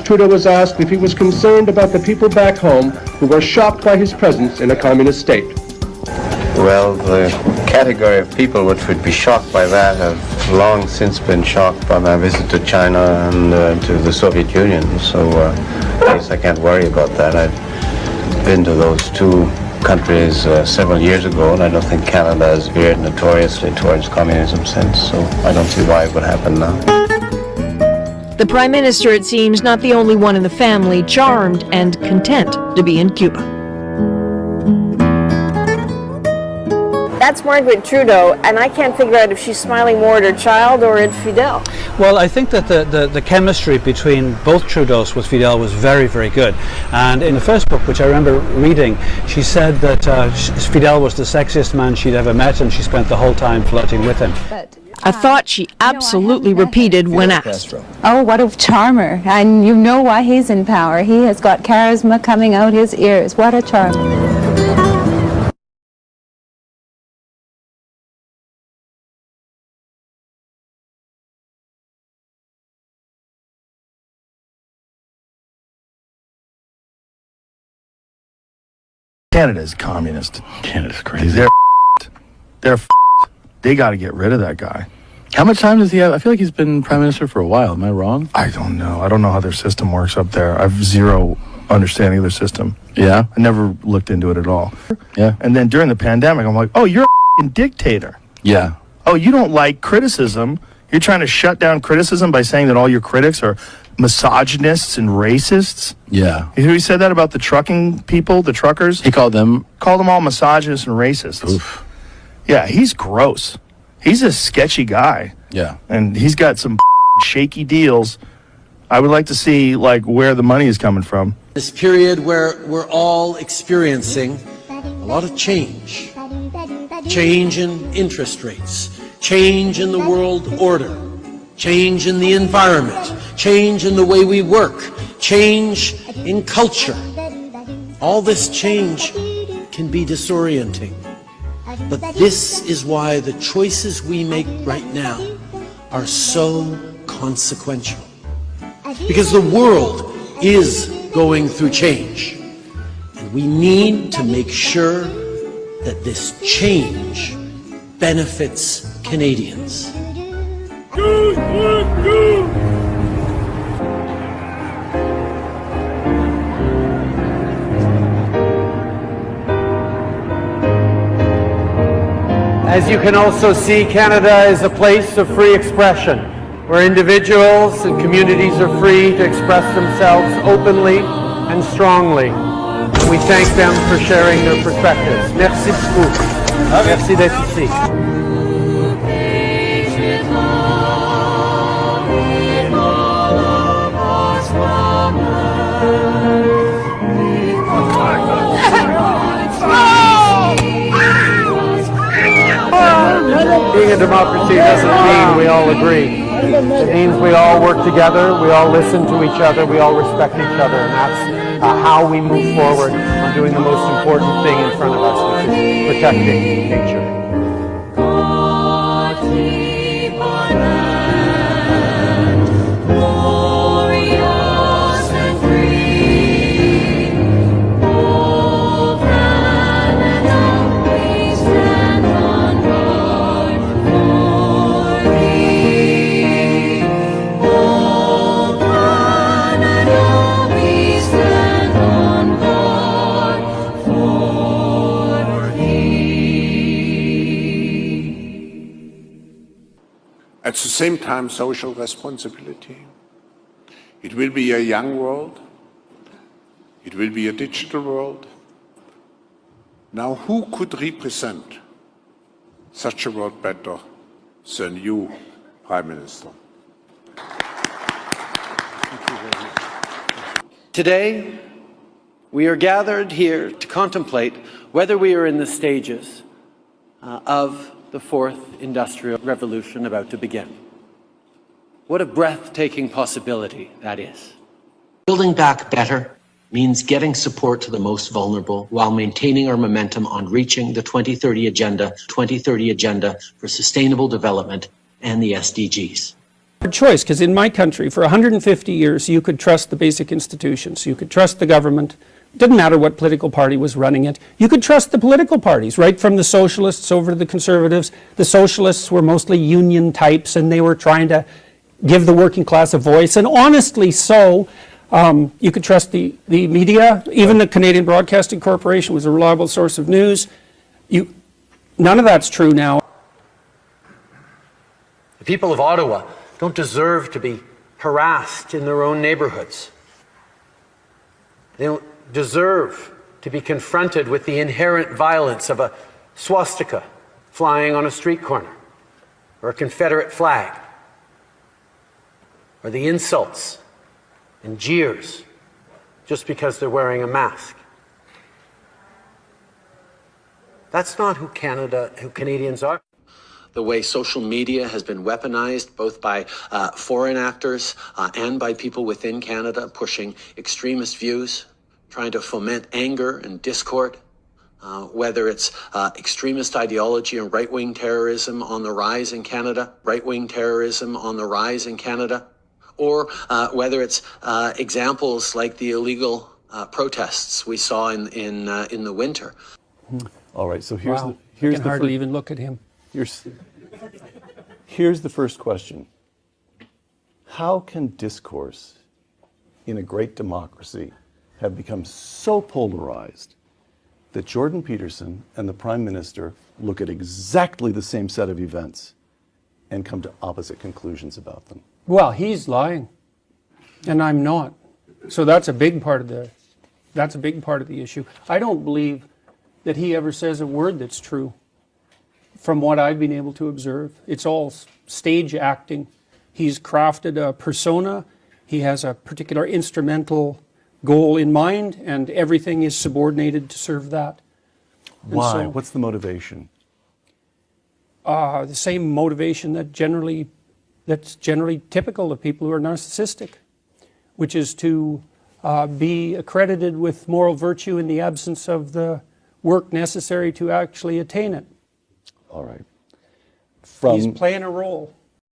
Trudeau was asked if he was concerned about the people back home who were shocked by his presence in a communist state. Well, the category of people which would be shocked by that have long since been shocked by my visit to China and to the Soviet Union, so I guess I can't worry about that. I've been to those two countries several years ago, and I don't think Canada has veered notoriously towards communism since, so I don't see why it would happen now. The Prime Minister, it seems, not the only one in the family charmed and content to be in Cuba. That's Margaret Trudeau, and I can't figure out if she's smiling more at her child or at Fidel. Well, I think that the chemistry between both Trudeaus with Fidel was very, very good. And in the first book, which I remember reading, she said that Fidel was the sexiest man she'd ever met, and she spent the whole time flirting with him. A thought she absolutely repeated when asked. Oh, what a charmer. And you know why he's in power. He has got charisma coming out his ears. What a charmer. Canada's communist. Canada's crazy. They're they got to get rid of that guy. How much time does he have? I feel like he's been prime minister for a while. Am I wrong? I don't know. I don't know how their system works up there. I have zero understanding of their system. Yeah? I never looked into it at all. Yeah. And then during the pandemic, I'm like, oh, you're a dictator. Yeah. Oh, you don't like criticism. You're trying to shut down criticism by saying that all your critics are misogynists and racists. Yeah. You hear he said that about the trucking people, the truckers? He called them all misogynists and racists. Oof. Yeah, he's gross. He's a sketchy guy. Yeah. And he's got some shaky deals. I would like to see where the money is coming from. This period where we're all experiencing a lot of change. Change in interest rates, change in the world order, change in the environment, change in the way we work, change in culture. All this change can be disorienting. But this is why the choices we make right now are so consequential. Because the world is going through change. And we need to make sure that this change benefits Canadians. As you can also see, Canada is a place of free expression, where individuals and communities are free to express themselves openly and strongly. We thank them for sharing their perspectives. Merci beaucoup. Merci d'être ici. Being a democracy doesn't mean we all agree. It means we all work together, we all listen to each other, we all respect each other, and that's how we move forward on doing the most important thing in front of us, which is protecting nature. At the same time, social responsibility. It will be a young world. It will be a digital world. Now, who could represent such a world better than you, Prime Minister? Thank you very much. Today, we are gathered here to contemplate whether we are in the stages of the fourth industrial revolution about to begin. What a breathtaking possibility that is. Building back better means getting support to the most vulnerable while maintaining our momentum on reaching the 2030 Agenda for Sustainable Development and the SDGs. choice, because in my country, for 150 years, you could trust the basic institutions. You could trust the government. It didn't matter what political party was running it. You could trust the political parties, right from the socialists over to the conservatives. The socialists were mostly union types, and they were trying to give the working class a voice, and honestly so. You could trust the media. Even the Canadian Broadcasting Corporation was a reliable source of news. None of that's true now. The people of Ottawa don't deserve to be harassed in their own neighborhoods. They don't deserve to be confronted with the inherent violence of a swastika flying on a street corner, or a Confederate flag, or the insults and jeers just because they're wearing a mask. That's not who Canadians are. The way social media has been weaponized both by foreign actors and by people within Canada pushing extremist views, trying to foment anger and discord, whether it's extremist ideology and right-wing terrorism on the rise in Canada, or whether it's examples like the illegal protests we saw in the winter. All right, so I can hardly even look at him. Here's the first question. How can discourse in a great democracy have become so polarized that Jordan Peterson and the Prime Minister look at exactly the same set of events and come to opposite conclusions about them? Well, he's lying, and I'm not. So that's a big part of the issue. I don't believe that he ever says a word that's true. From what I've been able to observe, it's all stage acting. He's crafted a persona. He has a particular instrumental goal in mind, and everything is subordinated to serve that. Why? So, what's the motivation? The same motivation that's generally typical of people who are narcissistic, which is to be accredited with moral virtue in the absence of the work necessary to actually attain it. All right. He's playing a role.